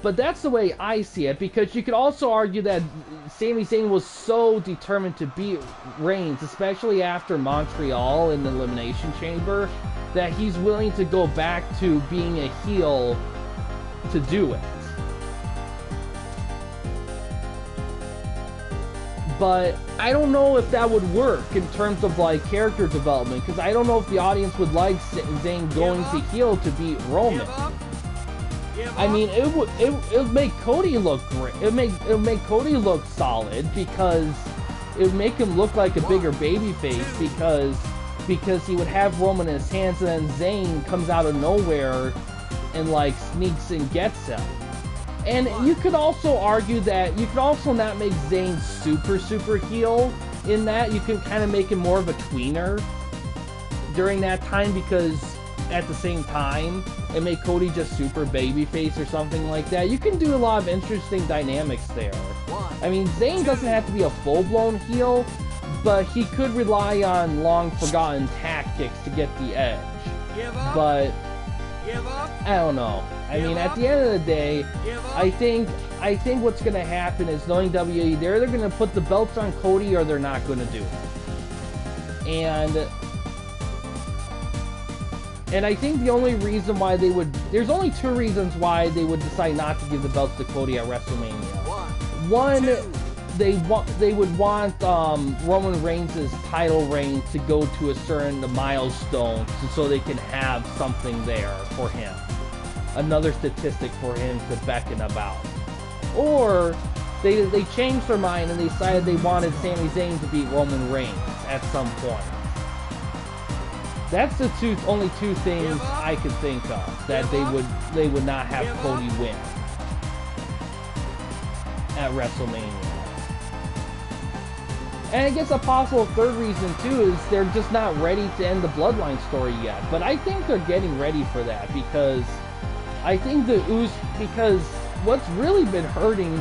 But that's the way I see it, because you could also argue that Sami Zayn was so determined to beat Reigns, especially after Montreal in the Elimination Chamber, that he's willing to go back to being a heel to do it. But I don't know if that would work in terms of, like, character development, because I don't know if the audience would like Zayn going to heel to beat Roman. I mean, it would make Cody look great. It would make Cody look solid, because it would make him look like a bigger babyface, because he would have Roman in his hands, and then Zayn comes out of nowhere and, like, sneaks and gets him. And you could also argue that you could also not make Zayn super heel in that. You can kind of make him more of a tweener during that time, because at the same time, and make Cody just super babyface or something like that. You can do a lot of interesting dynamics there. I mean, Zayn doesn't have to be a full-blown heel, but he could rely on long-forgotten tactics to get the edge. But I don't know. I mean, at the end of the day, I think what's going to happen is, knowing WWE, they're either going to put the belts on Cody or they're not going to do it. And I think the only reason why they would... There's only 2 reasons why they would decide not to give the belts to Cody at WrestleMania. One, they would want Roman Reigns' title reign to go to a certain milestone, so they can have something there for him. Another statistic for him to beckon about. Or they changed their mind and they decided they wanted Sami Zayn to beat Roman Reigns at some point. That's the only two things I could think of that they would not have Cody win at WrestleMania. And I guess a possible third reason too is they're just not ready to end the Bloodline story yet. But I think they're getting ready for that because I think because what's really been hurting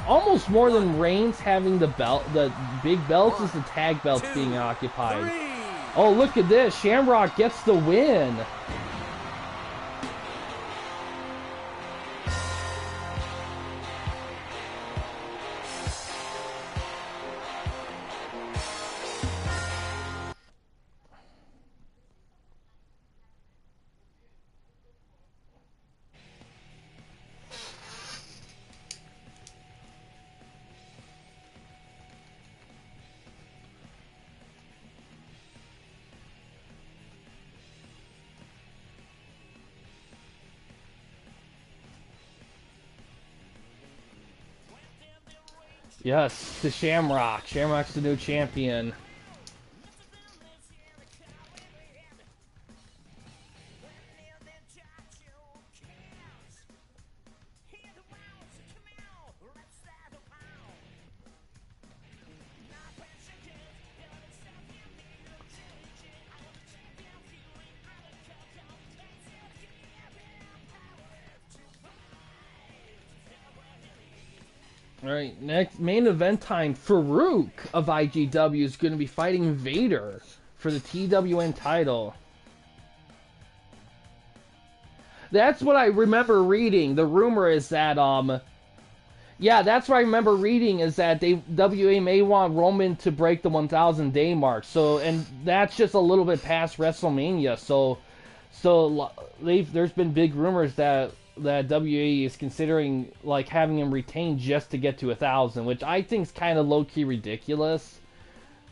almost more than Reigns having the big belts is the tag belts being occupied. Oh, look at this. Shamrock gets the win. Yes, to Shamrock. Shamrock's the new champion. Alright, next main event time. Farouk of IGW is going to be fighting Vader for the TWN title. That's what I remember reading. The rumor is that, yeah, that's what I remember reading is that WA may want Roman to break the 1,000 day mark. So, and that's just a little bit past WrestleMania. So there's been big rumors that WA is considering like having him retained just to get to 1,000, which I think is kind of low-key ridiculous.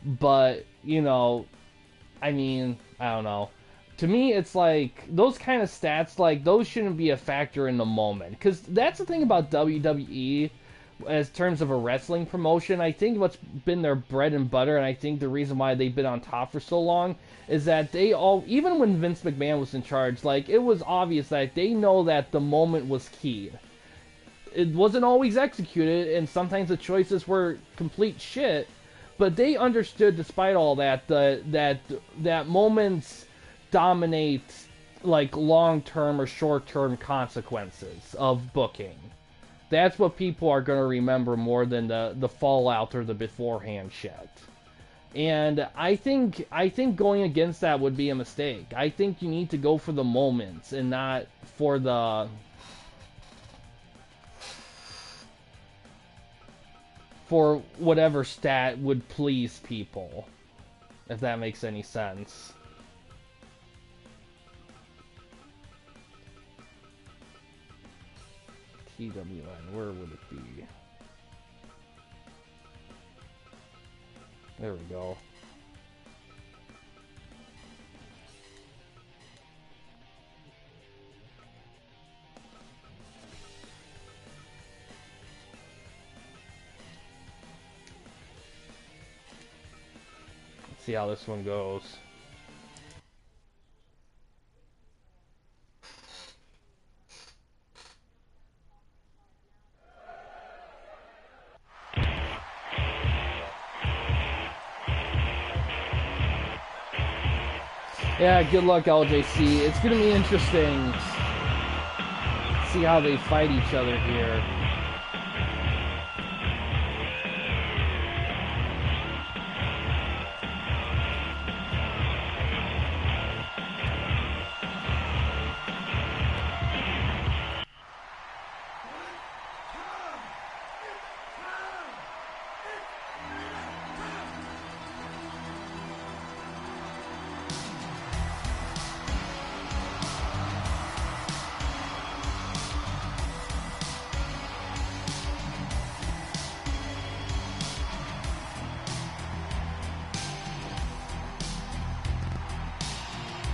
But, you know, I mean, I don't know. To me, it's like, those kind of stats, like, those shouldn't be a factor in the moment. Because that's the thing about WWE, as terms of a wrestling promotion. I think what's been their bread and butter, and I think the reason why they've been on top for so long, is that they all, even when Vince McMahon was in charge, like, it was obvious that they know that the moment was key. It wasn't always executed, and sometimes the choices were complete shit, but they understood, despite all that, that moments dominate, like, long-term or short-term consequences of booking. That's what people are going to remember more than the fallout or the beforehand shit. And I think going against that would be a mistake. I think you need to go for the moments and not for whatever stat would please people, if that makes any sense. TWN, where would it be? There we go. Let's see how this one goes. Yeah, good luck, LJC. It's going to be interesting to see how they fight each other here.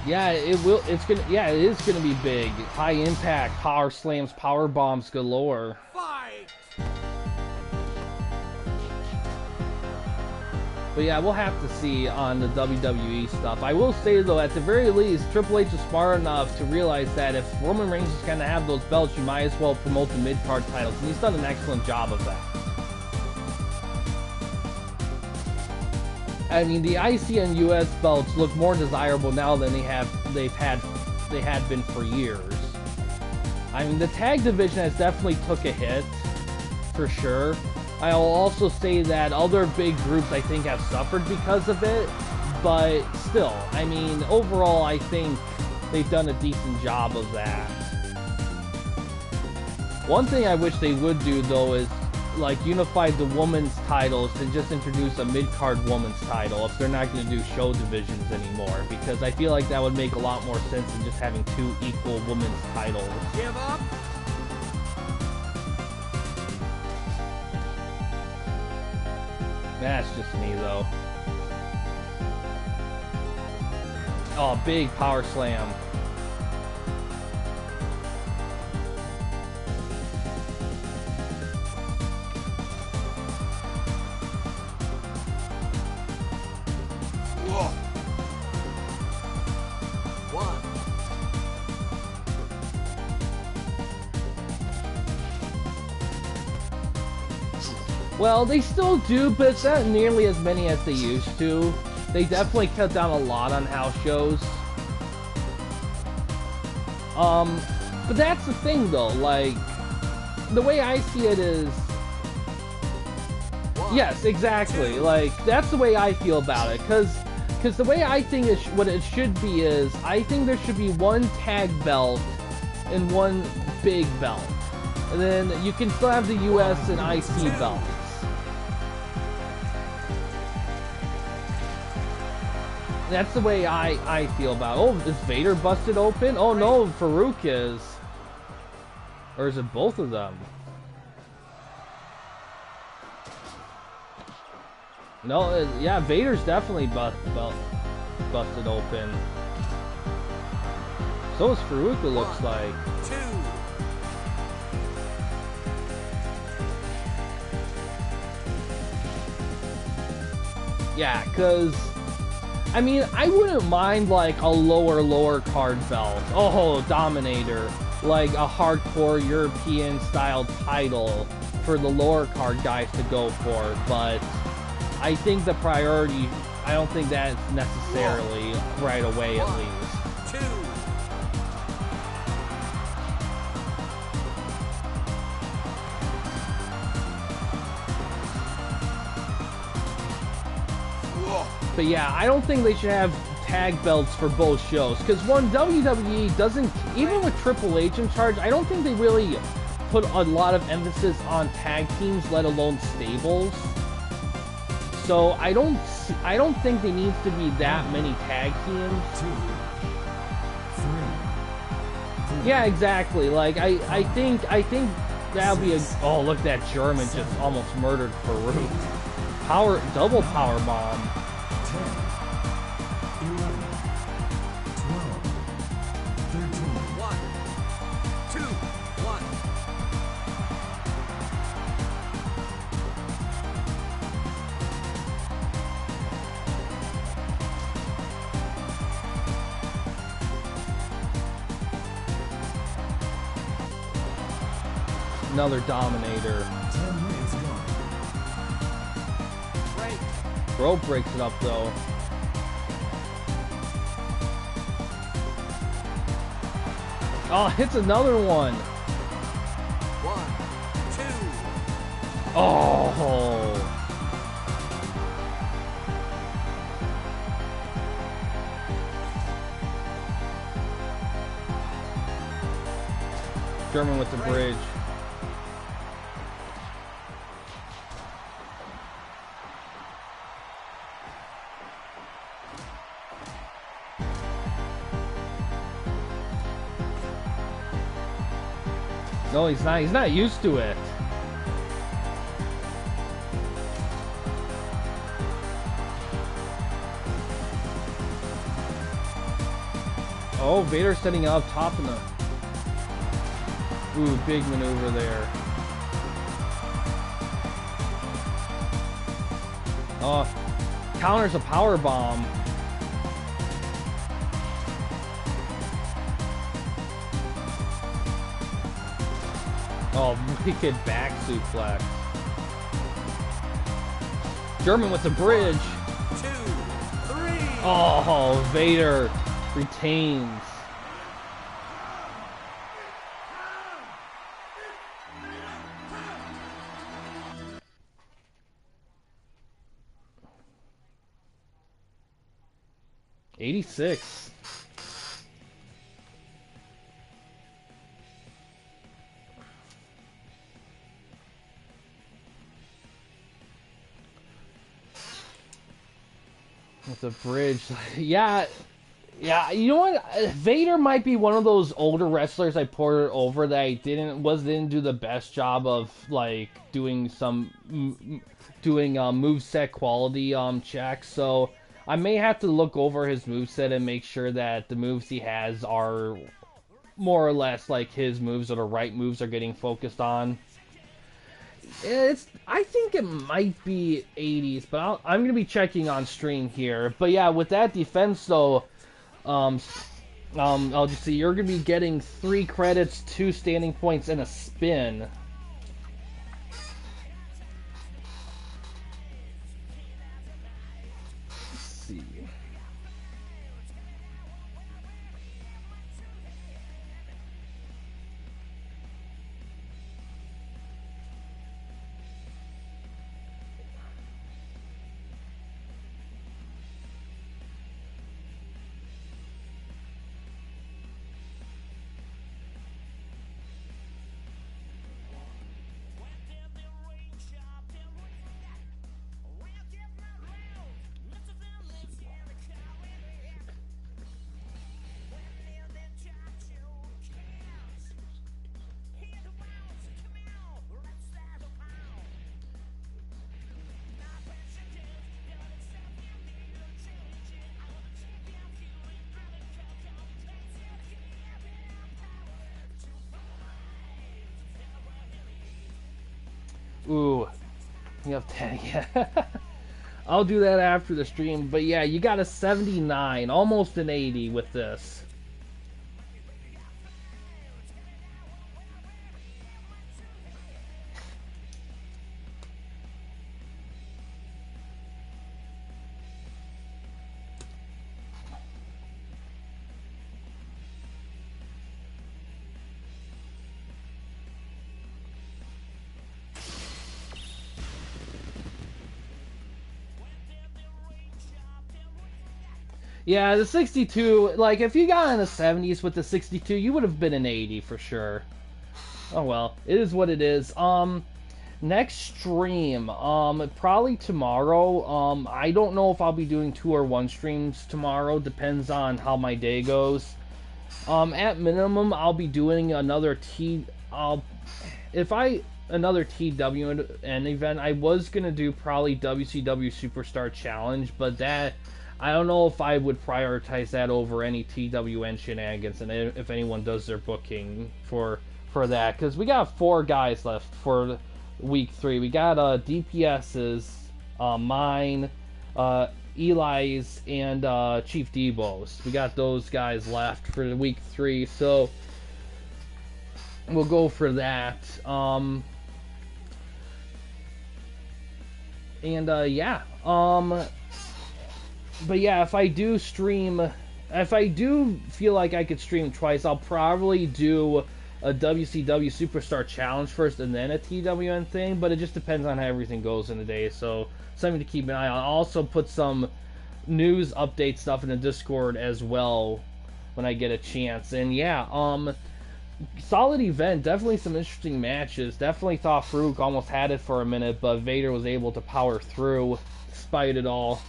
Yeah, it will. It's gonna. Yeah, it is gonna be big. High impact, power slams, power bombs galore. Fight! But yeah, we'll have to see on the WWE stuff. I will say though, at the very least, Triple H is smart enough to realize that if Roman Reigns is going to have those belts, you might as well promote the mid-card titles, and he's done an excellent job of that. I mean, the IC and US belts look more desirable now than they had been for years. I mean, the tag division has definitely took a hit, for sure. I'll also say that other big groups, I think, have suffered because of it, but still, I mean, overall, I think they've done a decent job of that. One thing I wish they would do, though, is, like, unify the women's titles to just introduce a mid-card women's title if they're not going to do show divisions anymore, because I feel like that would make a lot more sense than just having two equal women's titles. Give up. That's just me, though. Oh, big power slam. Whoa. One. Well, they still do, but it's not nearly as many as they used to. They definitely cut down a lot on house shows. But that's the thing, though. Like, the way I see it is... Yes, exactly. Like, that's the way I feel about it. Because the way I think what it should be is, I think there should be one tag belt and one big belt. And then you can still have the US and IC belts. That's the way I feel about it. Oh, is Vader busted open? Oh no, Farouk is. Or is it both of them? No, yeah, Vader's definitely busted open. So is Farouk, it looks like. Two. Yeah, because... I mean, I wouldn't mind, like, a lower card belt. Oh, Dominator. Like, a hardcore European-style title for the lower card guys to go for. But I think the priority, I don't think that's necessarily right away, at least. Two. But yeah, I don't think they should have tag belts for both shows. Because one, WWE doesn't, even with Triple H in charge, I don't think they really put a lot of emphasis on tag teams, let alone stables. So I don't think there needs to be that many tag teams. 2, 3. Yeah, exactly. Like I think that'll be a. Oh, look at that German just almost murdered Farouk. Double power bomb. 10, 11, 12, 13. 1, 2, 1. Another Dominator. 10 minutes gone. Rope breaks it up though. Oh, hits another one. 1, 2. Oh. German with the bridge. No, he's not. He's not used to it. Oh, Vader setting up top in the... Ooh, big maneuver there. Oh, counters a power bomb. Oh, wicked back suplex. German with the bridge. 2, 3. Oh, Vader retains. '86. With the bridge, yeah, you know what? Vader might be one of those older wrestlers I poured over that I didn't do the best job of like doing moveset quality checks. So I may have to look over his moveset and make sure that the moves he has are more or less like his moves, or the right moves are getting focused on. I think it might be 80s, but I'm gonna be checking on stream here. But yeah, with that defense though, I'll just see you're gonna be getting 3 credits, 2 standing points, and a spin. Let's see. Ooh, you have 10, yeah. I'll do that after the stream, but yeah, you got a 79, almost an 80 with this. Yeah, the 62, like, if you got in the 70s with the 62, you would have been an 80 for sure. Oh well, it is what it is. Next stream, probably tomorrow. I don't know if I'll be doing 2 or 1 streams tomorrow, depends on how my day goes. At minimum, I'll be doing another another TWN event. I was gonna do probably WCW Superstar Challenge, but that, I don't know if I would prioritize that over any TWN shenanigans, and if anyone does their booking for that, because we got 4 guys left for week 3. We got DPS's, mine, Eli's, and Chief Debo's. We got those guys left for week 3, so we'll go for that. Yeah. But yeah, if I do feel like I could stream twice, I'll probably do a WCW Superstar Challenge first and then a TWN thing, but it just depends on how everything goes in the day, so something to keep an eye on. I'll also put some news update stuff in the Discord as well when I get a chance. And yeah, solid event, definitely some interesting matches. Definitely thought Farouk almost had it for a minute, but Vader was able to power through despite it all.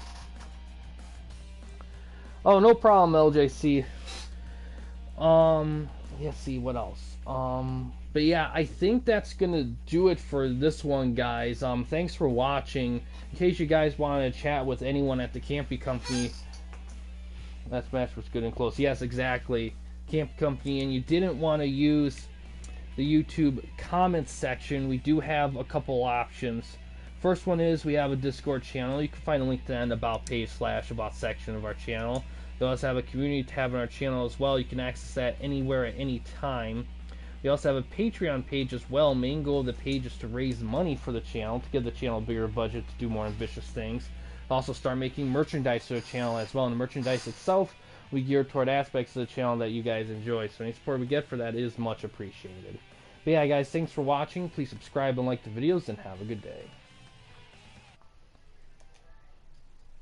Oh, no problem, LJC. Let's see what else. But yeah, I think that's gonna do it for this one, guys. Thanks for watching. In case you guys want to chat with anyone at the Campy Company, that match was good and close. Yes, exactly, Campy Company, and you didn't want to use the YouTube comments section. We do have a couple options First one is we have a Discord channel. You can find a link to that in the About page / About section of our channel. We also have a community tab on our channel as well. You can access that anywhere at any time. We also have a Patreon page as well. Main goal of the page is to raise money for the channel, to give the channel a bigger budget to do more ambitious things. Also start making merchandise for the channel as well. And the merchandise itself, we gear toward aspects of the channel that you guys enjoy. So any support we get for that is much appreciated. But yeah, guys, thanks for watching. Please subscribe and like the videos, and have a good day.